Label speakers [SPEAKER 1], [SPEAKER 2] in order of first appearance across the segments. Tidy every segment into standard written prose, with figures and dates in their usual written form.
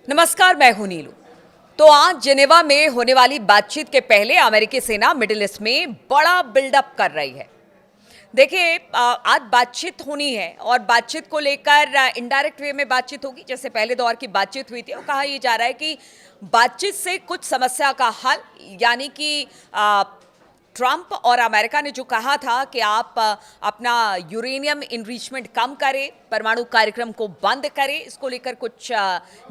[SPEAKER 1] नमस्कार, मैं हूं नीलू। तो आज जेनेवा में होने वाली बातचीत के पहले अमेरिकी सेना मिडिल ईस्ट में बड़ा बिल्डअप कर रही है। देखिए, आज बातचीत होनी है और बातचीत को लेकर इनडायरेक्ट वे में बातचीत होगी। जैसे पहले दौर की बातचीत हुई थी और कहा यह जा रहा है कि बातचीत से कुछ समस्या का हल, यानी कि ट्रंप और अमेरिका ने जो कहा था कि आप अपना यूरेनियम इनरिचमेंट कम करें, परमाणु कार्यक्रम को बंद करें, इसको लेकर कुछ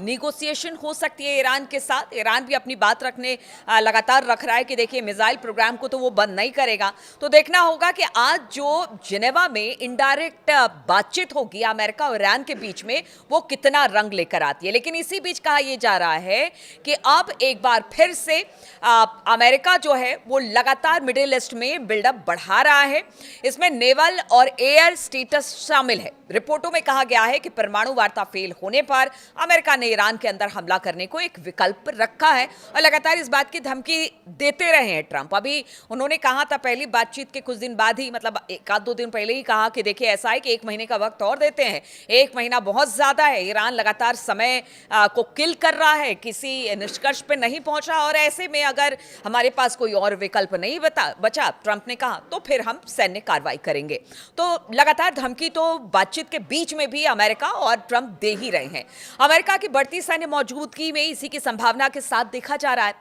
[SPEAKER 1] निगोसिएशन हो सकती है ईरान के साथ। ईरान भी अपनी बात रखने लगातार रख रहा है कि देखिए मिसाइल प्रोग्राम को तो वो बंद नहीं करेगा। तो देखना होगा कि आज जो जिनेवा में इनडायरेक्ट बातचीत होगी अमेरिका और ईरान के बीच में, वो कितना रंग लेकर आती है। लेकिन इसी बीच कहा यह जा रहा है कि अब एक बार फिर से अमेरिका जो है वो लगातार मिडिल ईस्ट में बिल्डअप बढ़ा रहा है। इसमें नेवल और एयर स्टेटस शामिल है। रिपोर्टों में कहा गया है कि परमाणु वार्ता फेल होने पर अमेरिका ने ईरान के अंदर हमला करने को एक विकल्प रखा है और लगातार इस बात की धमकी देते रहे हैं ट्रंप। अभी उन्होंने कहा था पहली बातचीत के कुछ दिन बाद ही, मतलब एक आध दो दिन पहले ही कहा कि देखिए ऐसा है कि 1 महीने का वक्त और देते हैं। 1 महीना बहुत ज्यादा है। ईरान लगातार समय को किल कर रहा है, किसी निष्कर्ष पे नहीं पहुंचा और ऐसे में अगर हमारे पास कोई और विकल्प नहीं बचा, ट्रंप ने कहा, तो फिर हम सैन्य कार्रवाई करेंगे। तो लगातार धमकी तो बातचीत के बीच में भी अमेरिका और ट्रंप दे ही रहे हैं। अमेरिका की बढ़ती सैन्य मौजूदगी में इसी की संभावना के साथ देखा जा रहा है।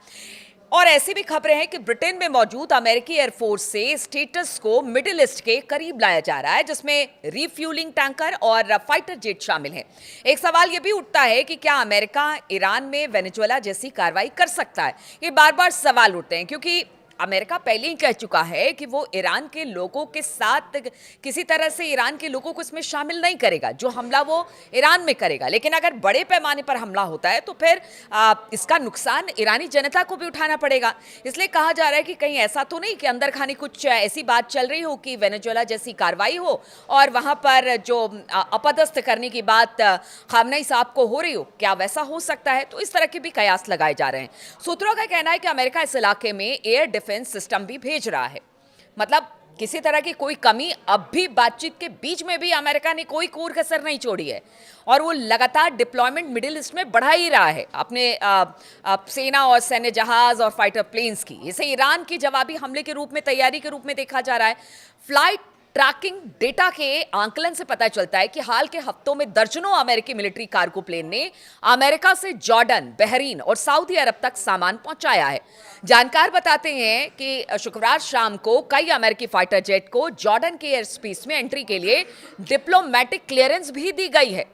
[SPEAKER 1] और ऐसी भी खबरें हैं कि ब्रिटेन में मौजूद अमेरिकी एयरफोर्स से स्टेटस को मिडिल ईस्ट के करीब लाया जा रहा है, जिसमें रिफ्यूलिंग टैंकर और फाइटर जेट शामिल हैं। एक सवाल यह भी उठता है कि क्या अमेरिका ईरान में वेनेजुएला जैसी कार्रवाई कर सकता है। ये बार बार सवाल उठते हैं क्योंकि अमेरिका पहले ही कह चुका है कि वो ईरान के लोगों के साथ किसी तरह से ईरान के लोगों को इसमें शामिल नहीं करेगा। जो हमला वो ईरान में करेगा, लेकिन अगर बड़े पैमाने पर हमला होता है तो फिर इसका नुकसान ईरानी जनता को भी उठाना पड़ेगा। इसलिए कहा जा रहा है कि कहीं ऐसा तो नहीं कि अंदर खानी कुछ ऐसी बात चल रही हो कि वेनेजुएला जैसी कार्रवाई हो और वहां पर जो अपदस्थ करने की बात खामनेई साहब को हो रही हो, क्या वैसा हो सकता है। तो इस तरह के भी कयास लगाए जा रहे हैं। सूत्रों का कहना है कि अमेरिका इस इलाके में एयर डिफेंस सिस्टम भी भेज रहा है। मतलब किसी तरह की कोई कमी अब भी बातचीत के बीच में भी अमेरिका ने कोई कोर कसर नहीं छोड़ी है और वो लगातार डिप्लॉयमेंट मिडिल ईस्ट में बढ़ा ही रहा है अपने सेना और सैन्य जहाज और फाइटर प्लेन्स की। इसे ईरान की जवाबी हमले के रूप में, तैयारी के रूप में देखा जा रहा है। फ्लाइट ट्रैकिंग डेटा के आंकलन से पता चलता है कि हाल के हफ्तों में दर्जनों अमेरिकी मिलिट्री कार्गो प्लेन ने अमेरिका से जॉर्डन, बहरीन और सऊदी अरब तक सामान पहुंचाया है। जानकार बताते हैं कि शुक्रवार शाम को कई अमेरिकी फाइटर जेट को जॉर्डन के एयर स्पेस में एंट्री के लिए डिप्लोमेटिक क्लियरेंस भी दी गई है।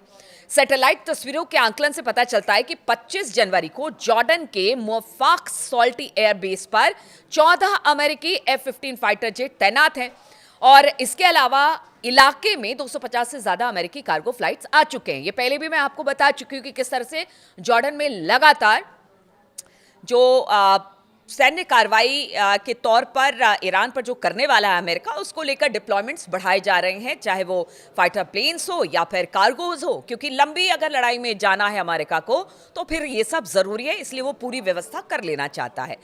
[SPEAKER 1] सैटेलाइट तस्वीरों के आंकलन से पता चलता है कि 25 जनवरी को जॉर्डन के मोफाक सॉल्टी एयर बेस पर 14 अमेरिकी F-15 फाइटर जेट तैनात हैं और इसके अलावा इलाके में 250 से ज्यादा अमेरिकी कार्गो फ्लाइट्स आ चुके हैं। ये पहले भी मैं आपको बता चुकी हूं कि किस तरह से जॉर्डन में लगातार जो सैन्य कार्रवाई के तौर पर ईरान पर जो करने वाला है अमेरिका, उसको लेकर डिप्लॉयमेंट्स बढ़ाए जा रहे हैं, चाहे वो फाइटर प्लेन्स हो या फिर कार्गोज हो, क्योंकि लंबी अगर लड़ाई में जाना है अमेरिका को तो फिर ये सब जरूरी है। इसलिए वो पूरी व्यवस्था कर लेना चाहता है।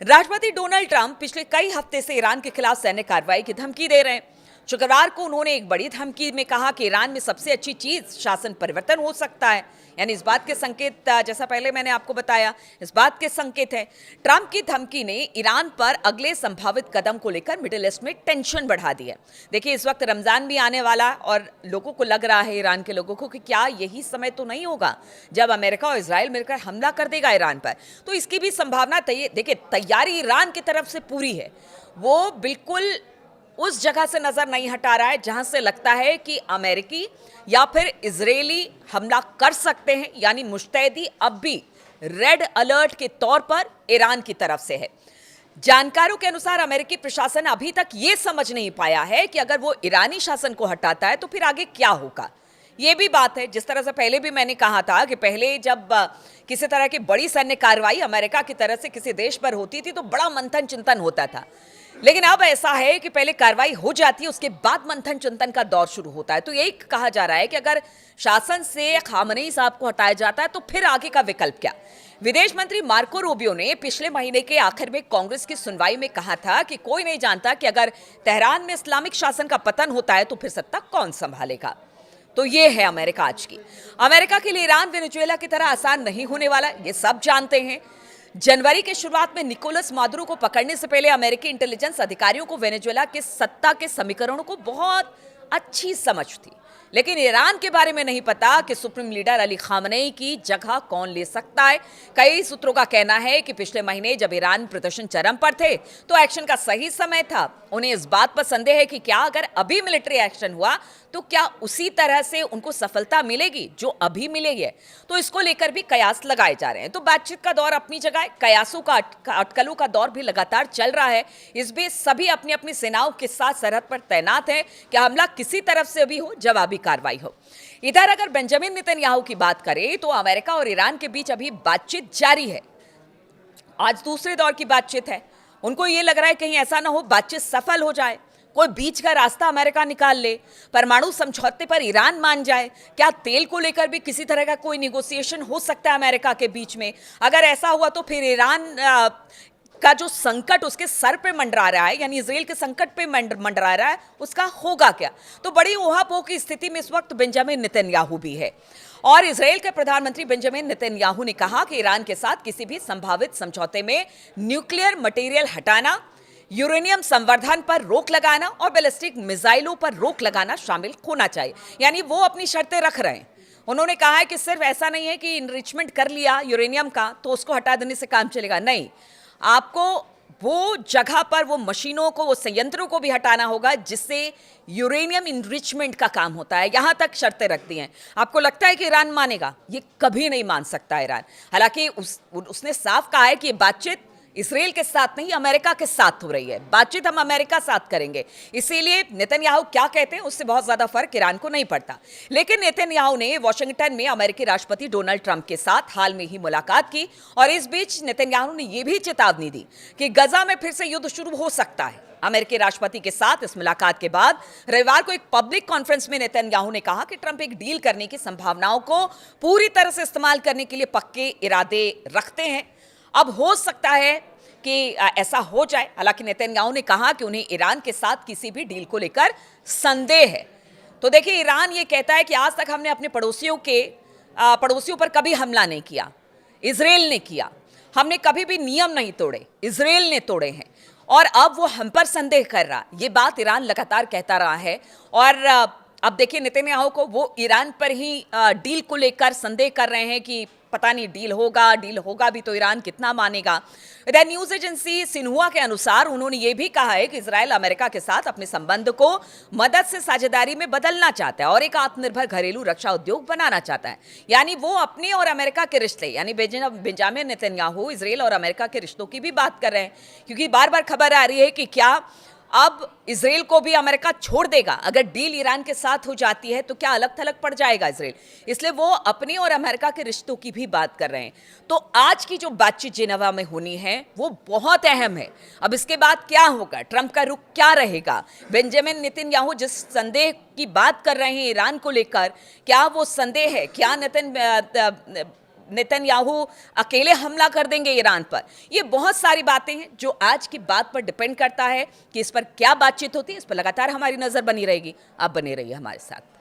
[SPEAKER 1] राष्ट्रपति डोनाल्ड ट्रंप पिछले कई हफ्ते से ईरान के खिलाफ सैन्य कार्रवाई की धमकी दे रहे हैं। शुक्रवार को उन्होंने एक बड़ी धमकी में कहा कि ईरान में सबसे अच्छी चीज शासन परिवर्तन हो सकता है। यानी इस बात के संकेत, जैसा पहले मैंने आपको बताया, इस बात के संकेत है। ट्रंप की धमकी ने ईरान पर अगले संभावित कदम को लेकर मिडिल ईस्ट में टेंशन बढ़ा दी है। देखिए, इस वक्त रमजान भी आने वाला और लोगों को लग रहा है, ईरान के लोगों को, कि क्या यही समय तो नहीं होगा जब अमेरिका और इजराइल मिलकर हमला कर देगा ईरान पर। तो इसकी भी संभावना देखिए, तैयारी ईरान की तरफ से पूरी है। वो बिल्कुल उस जगह से नजर नहीं हटा रहा है जहां से लगता है कि अमेरिकी या फिर इजरायली हमला कर सकते हैं। यानी मुस्तैदी अब भी रेड अलर्ट के तौर पर ईरान की तरफ से है। जानकारों के अनुसार अमेरिकी प्रशासन अभी तक यह समझ नहीं पाया है कि अगर वो ईरानी शासन को हटाता है तो फिर आगे क्या होगा। ये भी बात है, जिस तरह से पहले भी मैंने कहा था कि पहले जब किसी तरह की बड़ी सैन्य कार्रवाई अमेरिका की तरफ से किसी देश पर होती थी तो बड़ा मंथन चिंतन होता था। लेकिन अब ऐसा है कि पहले कार्रवाई हो जाती है, उसके बाद मंथन चिंतन का दौर शुरू होता है। तो यही कहा जा रहा है कि अगर शासन से खामनेई साहब को हटाया जाता है तो फिर आगे का विकल्प क्या। विदेश मंत्री मार्को रूबियो ने पिछले महीने के आखिर में कांग्रेस की सुनवाई में कहा था कि कोई नहीं जानता कि अगर तेहरान में इस्लामिक शासन का पतन होता है तो फिर सत्ता कौन संभालेगा। तो ये है अमेरिका आज की। अमेरिका के लिए ईरान वेनेजुएला की तरह आसान नहीं होने वाला, ये सब जानते हैं। जनवरी के शुरुआत में निकोलस मादुरो को पकड़ने से पहले अमेरिकी इंटेलिजेंस अधिकारियों को वेनेजुएला के सत्ता के समीकरणों को बहुत अच्छी समझ थी, लेकिन ईरान के बारे में नहीं पता कि सुप्रीम लीडर अली खामनेई की जगह कौन ले सकता है। कई सूत्रों का कहना है कि पिछले महीने जब ईरान प्रदर्शन चरम पर थे तो एक्शन का सही समय था। उन्हें इस बात पर संदेह है कि क्या अगर अभी मिलिट्री एक्शन हुआ तो क्या उसी तरह से उनको सफलता मिलेगी जो अभी मिली है। तो इसको लेकर भी कयास लगाए जा रहे हैं। तो बातचीत का दौर अपनी जगह है, कयासों का अटकलों का दौर भी लगातार चल रहा है। इस बीच सभी अपनी अपनी सेनाओं के साथ सरहद पर तैनात हैं कि हमला किसी तरफ से भी हो, जवाबी कार्रवाई हो। इधर अगर बेंजामिन नेतन्याहू की बात करें तो अमेरिका और ईरान के बीच अभी बातचीत जारी है। आज दूसरे दौर की बातचीत है। उनको ये लग रहा है कहीं ऐसा ना हो बातचीत सफल हो जाए, कोई बीच का रास्ता अमेरिका निकाल ले, परमाणु समझौते पर ईरान मान जाए। क्या तेल को लेकर भी किसी तरह का कोई निगोसिएशन हो सकता है अमेरिका के बीच में? अगर ऐसा हुआ तो फिर ईरान का जो संकट उसके सर पे मंडरा रहा है, यानी इजराइल के संकट पे मंडरा रहा है, उसका होगा क्या? तो बड़ी ऊहापोह की स्थिति में इस वक्त बेंजामिन नेतन्याहू भी है। और इजराइल के प्रधानमंत्री बेंजामिन नेतन्याहू ने कहा कि ईरान के साथ किसी भी संभावित समझौते में न्यूक्लियर मटेरियल हटाना, यूरेनियम संवर्धन पर रोक लगाना और बैलिस्टिक मिसाइलों पर रोक लगाना शामिल होना चाहिए। यानी वो अपनी शर्तें रख रहे हैं। उन्होंने कहा है कि सिर्फ ऐसा नहीं है कि इनरिचमेंट कर लिया यूरेनियम का तो उसको हटा देने से काम चलेगा, नहीं, आपको वो जगह पर वो मशीनों को, वो संयंत्रों को भी हटाना होगा जिससे यूरेनियम इनरिचमेंट का काम होता है। यहां तक शर्तें रख दी हैं। आपको लगता है कि ईरान मानेगा? ये कभी नहीं मान सकता ईरान। हालांकि उसने साफ कहा है कि बातचीत इसराइल के साथ नहीं, अमेरिका के साथ हो रही है। बातचीत हम अमेरिका साथ करेंगे। इसीलिए नेतन्याहू क्या कहते हैं उससे बहुत ज्यादा फर्क ईरान को नहीं पड़ता। लेकिन नेतन्याहू ने वॉशिंगटन में अमेरिकी राष्ट्रपति डोनाल्ड ट्रंप के साथ हाल में ही मुलाकात की और इस बीच नेतन्याहू ने यह भी चेतावनी दी कि गजा में फिर से युद्ध शुरू हो सकता है। अमेरिकी राष्ट्रपति के साथ इस मुलाकात के बाद रविवार को एक पब्लिक कॉन्फ्रेंस में नेतन्याहू ने कहा कि ट्रंप एक डील करने की संभावनाओं को पूरी तरह से इस्तेमाल करने के लिए पक्के इरादे रखते हैं। अब हो सकता है कि ऐसा हो जाए। हालांकि नेतन्याहू ने कहा कि उन्हें ईरान के साथ किसी भी डील को लेकर संदेह है। तो देखिए, ईरान ये कहता है कि आज तक हमने अपने पड़ोसियों पर कभी हमला नहीं किया, इजराइल ने किया। हमने कभी भी नियम नहीं तोड़े, इजराइल ने तोड़े हैं और अब वो हम पर संदेह कर रहा। ये बात ईरान लगातार कहता रहा है और अब देखिए नेतन्याहू को वो ईरान पर ही डील को लेकर संदेह कर रहे हैं कि पता नहीं डील होगा भी तो ईरान कितना मानेगा। इधर न्यूज एजेंसी सिन्हुआ के अनुसार उन्होंने ये भी कहा है कि इजराइल अमेरिका के साथ अपने संबंध को मदद से साझेदारी में बदलना चाहता है और एक आत्मनिर्भर घरेलू रक्षा उद्योग बनाना चाहता है। यानी वो अपने और अमेरिका के रिश्ते, यानी बेंजामिन नेतन्याहू इजराइल और अमेरिका के रिश्तों की भी बात कर रहे हैं, क्योंकि बार बार खबर आ रही है कि क्या अब इजराइल को भी अमेरिका छोड़ देगा। अगर डील ईरान के साथ हो जाती है तो क्या अलग थलग पड़ जाएगा इजराइल, इसलिए वो अपने और अमेरिका के रिश्तों की भी बात कर रहे हैं। तो आज की जो बातचीत जेनेवा में होनी है वो बहुत अहम है। अब इसके बाद क्या होगा, ट्रंप का रुख क्या रहेगा, बेंजामिन नेतन्याहू जिस संदेह की बात कर रहे हैं ईरान को लेकर, क्या वो संदेह है, क्या नेतन्याहू अकेले हमला कर देंगे ईरान पर? ये बहुत सारी बातें हैं जो आज की बात पर डिपेंड करता है कि इस पर क्या बातचीत होती है। इस पर लगातार हमारी नजर बनी रहेगी। आप बने रहिए हमारे साथ।